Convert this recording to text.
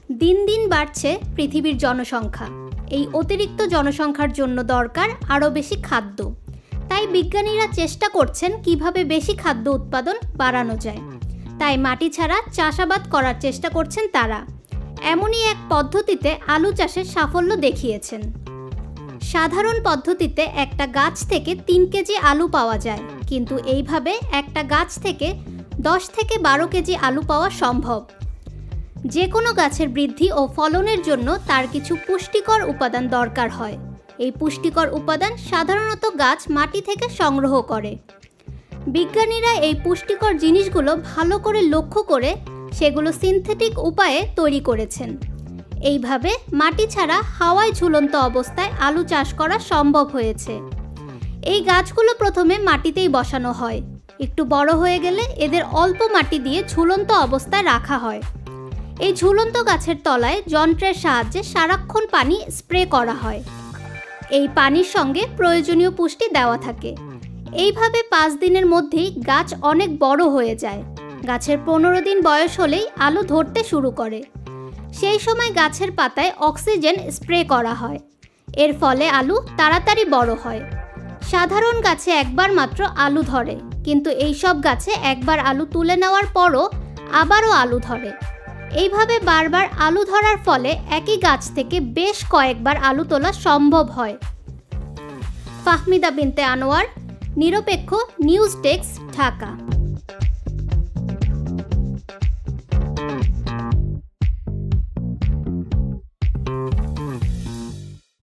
দিন দিন বাড়ছে পৃথিবীর জনসংখ্যা। এই অতিরিক্ত জনসংখ্যার জন্য দরকার আরও বেশি খাদ্য। তাই বিজ্ঞানীরা চেষ্টা করছেন কিভাবে বেশি খাদ্য উৎপাদন বাড়ানো যায়। তাই মাটি ছাড়া চাষাবাদ করার চেষ্টা করছেন তারা। এমনই এক পদ্ধতিতে আলু চাষের সাফল্য দেখিয়েছেন। সাধারণ পদ্ধতিতে একটা গাছ থেকে 3 কেজি আলু পাওয়া যায়, কিন্তু এইভাবে একটা গাছ থেকে 10 থেকে 12 কেজি আলু পাওয়া সম্ভব। যে কোনো গাছের বৃদ্ধি ও ফলনের জন্য তার কিছু পুষ্টিকর উপাদান দরকার হয়। এই পুষ্টিকর উপাদান সাধারণত গাছ মাটি থেকে সংগ্রহ করে। বিজ্ঞানীরা এই পুষ্টিকর জিনিসগুলো ভালো করে লক্ষ্য করে সেগুলো সিনথেটিক উপায়ে তৈরি করেছেন। এইভাবে মাটি ছাড়া হাওয়ায় ঝুলন্ত অবস্থায় আলু চাষ করা সম্ভব হয়েছে। এই গাছগুলো প্রথমে মাটিতেই বসানো হয়। একটু বড় হয়ে গেলে এদের অল্প মাটি দিয়ে ঝুলন্ত অবস্থায় রাখা হয়। এই ঝুলন্ত গাছের তলায় যন্ত্রের সাহায্যে সারাক্ষণ পানি স্প্রে করা হয়। এই পানির সঙ্গে প্রয়োজনীয় পুষ্টি দেওয়া থাকে। এইভাবে 5 দিনের মধ্যেই গাছ অনেক বড় হয়ে যায়। গাছের 15 দিন বয়স হলেই আলু ধরতে শুরু করে। সেই সময় গাছের পাতায় অক্সিজেন স্প্রে করা হয়। এর ফলে আলু তাড়াতাড়ি বড় হয়। সাধারণ গাছে একবার মাত্র আলু ধরে, কিন্তু এই সব গাছে একবার আলু তুলে নেওয়ার পরও আবারও আলু ধরে। এইভাবে বারবার আলু ধরার ফলে একই গাছ থেকে বেশ কয়েকবার আলু তোলা সম্ভব হয়। ফাহমিদা বিনতে আনোয়ার, নিরপেক্ষ নিউজ ডেস্ক, ঢাকা।